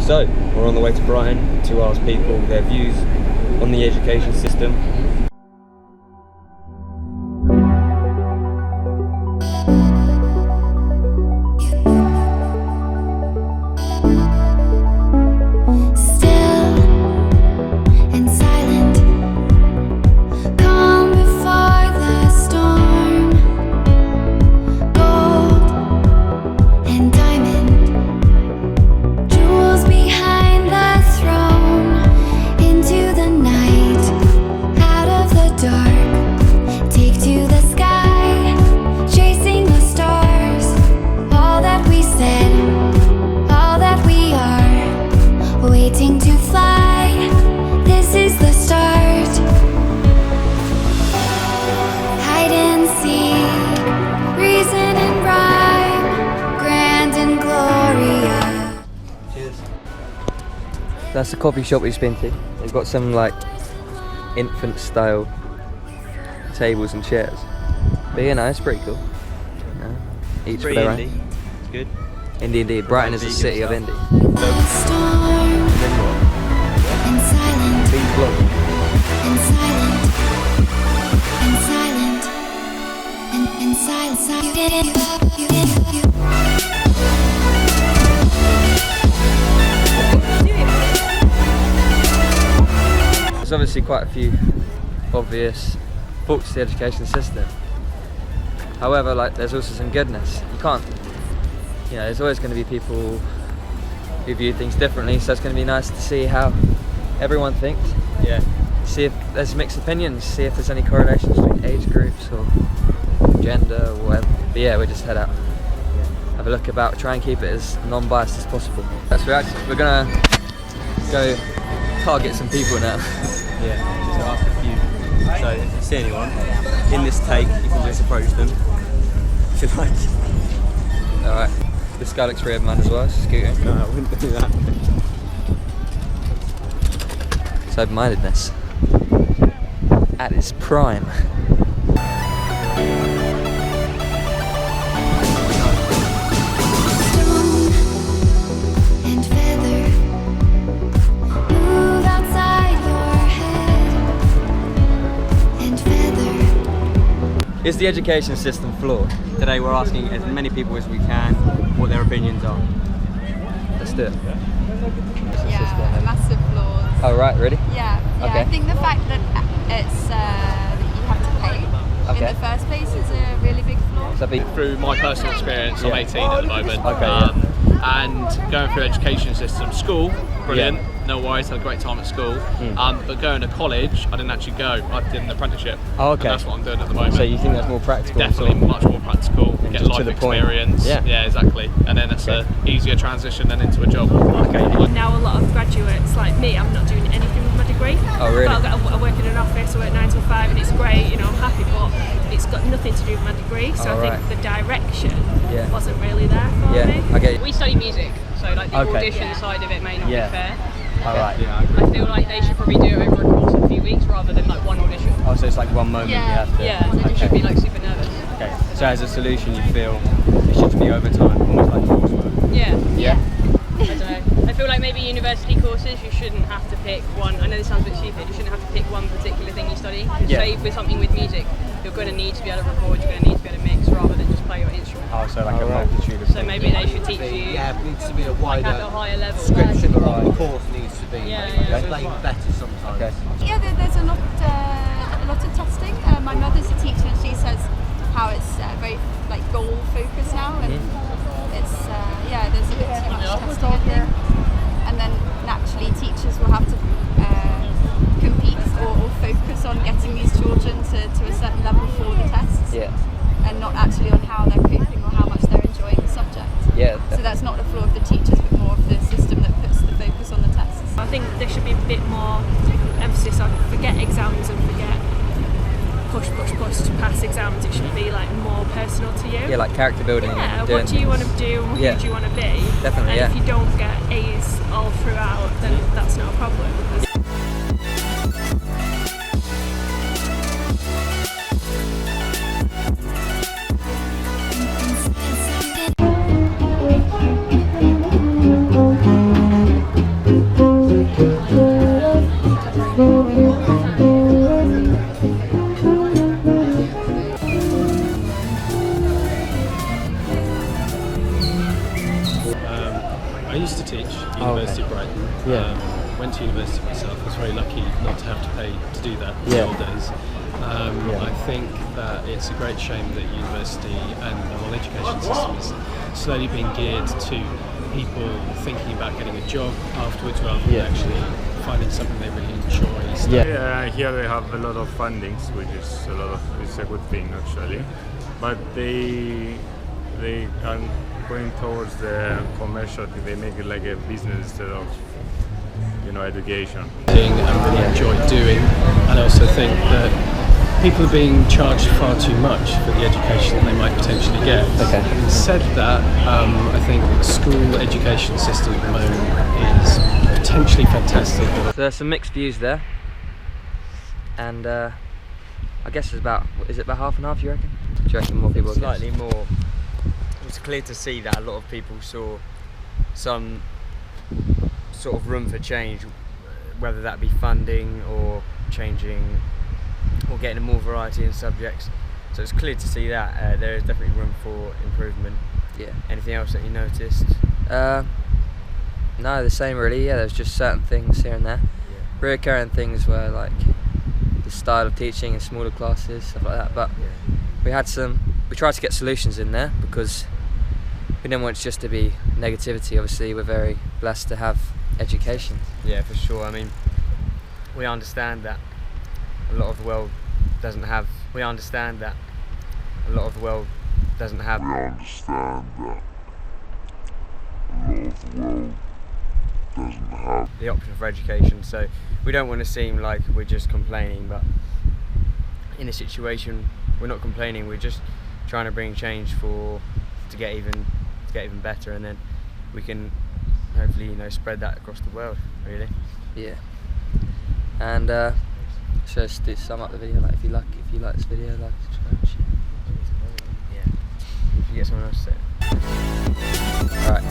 So, we're on the way to Brighton to ask people their views on the education system. That's the coffee shop we've been to. They've got some like infant style tables and chairs. But yeah, no, it's pretty cool. No, each for their own. It's good. Indie indeed. Brighton is the city of indie. There's obviously quite a few obvious faults to the education system. However, like, there's also some goodness. You can't, you know, there's always going to be people who view things differently, so it's going to be nice to see how everyone thinks. Yeah. See if there's mixed opinions, see if there's any correlations between age groups or gender or whatever. But yeah, we'll just head out, have a look about, try and keep it as non-biased as possible. That's reaction. We're going to go target some people now. Yeah, just ask a few. So if you see anyone in this take, you can just approach them if you like. Alright, this guy looks pretty open-minded as well, it's scooting. No, I wouldn't do that. It's open-mindedness at its prime. Is the education system flawed? Today we're asking as many people as we can what their opinions are. Let's do it. Yeah, massive flaws. Oh right, ready? Yeah, Okay. I think the fact that it's that you have to pay in the first place is a really big flaw. Through my personal experience, I'm 18 at the moment, Okay, and going through education system, school, brilliant, no worries, had a great time at school, but going to college, I didn't actually go, I did an apprenticeship, Oh, okay. and that's what I'm doing at the moment. So you think that's more practical? Definitely much more practical, And get just life to the point. experience, Yeah. exactly, and then it's a easier transition then into a job. Okay. Now a lot of graduates like me, I'm not doing anything with my degree. Oh really? But I work in an office, I work 9 to 5 and it's great, you know, I'm happy, but it's got nothing to do with my degree, so Oh, I right. think the direction Yeah. wasn't really there for Yeah, me. okay. We study music, so like the Okay. audition side of it may not Yeah. be fair. Alright. Yeah, I feel like they should probably do it over a course of a few weeks rather than like one audition. Oh, so it's like one moment you have to... Yeah, you should be like super nervous. Okay. So as a solution you feel it should be over time, almost like coursework? Yeah. Yeah? I don't know. I feel like maybe university courses you shouldn't have to pick one. I know this sounds a bit stupid. You shouldn't have to pick one particular thing you study. Because say with something with music, you're going to need to be able to record. You're going to need to be able to mix rather than just play your instrument. Oh, so like a multitude of So maybe they should teach you Yeah, it needs to be a wider at a higher level. description of what the course needs to be. Yeah, maybe yeah. explained better sometimes. Okay. Yeah, there's a lot of testing. My mother's a teacher and she says how it's very like goal focused now, and it's there's a bit too much testing, I think. And then naturally teachers will have to compete or focus on getting these children to a certain level for the tests, and not actually on how they're coping or how much they're enjoying the subject. So that's not the flaw of the teachers, but more of the system that puts the focus on the tests. I think there should be a bit more emphasis on forget exams and forget push to pass exams. It should be like more personal to you. Yeah, like character building. Yeah, and what do you want to do and Yeah. who do you want to be? Definitely, and if you don't get A's all throughout, then that's not a problem. I used to teach University of Brighton. Went to university myself. I was very lucky not to have to pay to do that in the old days. I think that it's a great shame that university and the whole education system is slowly being geared to people thinking about getting a job afterwards rather than actually finding something they really enjoy. Here they have a lot of fundings, which is it's a good thing actually, but they are going towards the commercial. They make it like a business instead of education. And really enjoy doing, and I also think that people are being charged far too much for the education that they might potentially get. Having said that, I think the school education system at the moment is potentially fantastic. So there's some mixed views there, and I guess is it about half and half, you reckon? Do you reckon more people? Slightly more. It was clear to see that a lot of people saw some sort of room for change, whether that be funding or changing or getting a more variety in subjects. So it's clear to see that there is definitely room for improvement. Yeah. Anything else that you noticed? No, the same really. Yeah, there's just certain things here and there. Reoccurring things were like the style of teaching in smaller classes, stuff like that. But we tried to get solutions in there because we didn't want it just to be negativity. Obviously, we're very blessed to have education. Yeah, for sure. I mean, we understand that a lot of the world doesn't have. We understand that a lot of the world doesn't have. The option for education. So we don't want to seem like we're just complaining, but in a situation we're not complaining. We're just trying to bring change to get even better, and then we can hopefully spread that across the world. Really. Yeah. And so to sum up the video, like if you like this video, like, subscribe, share. Yeah. You get someone else to say it. Alright.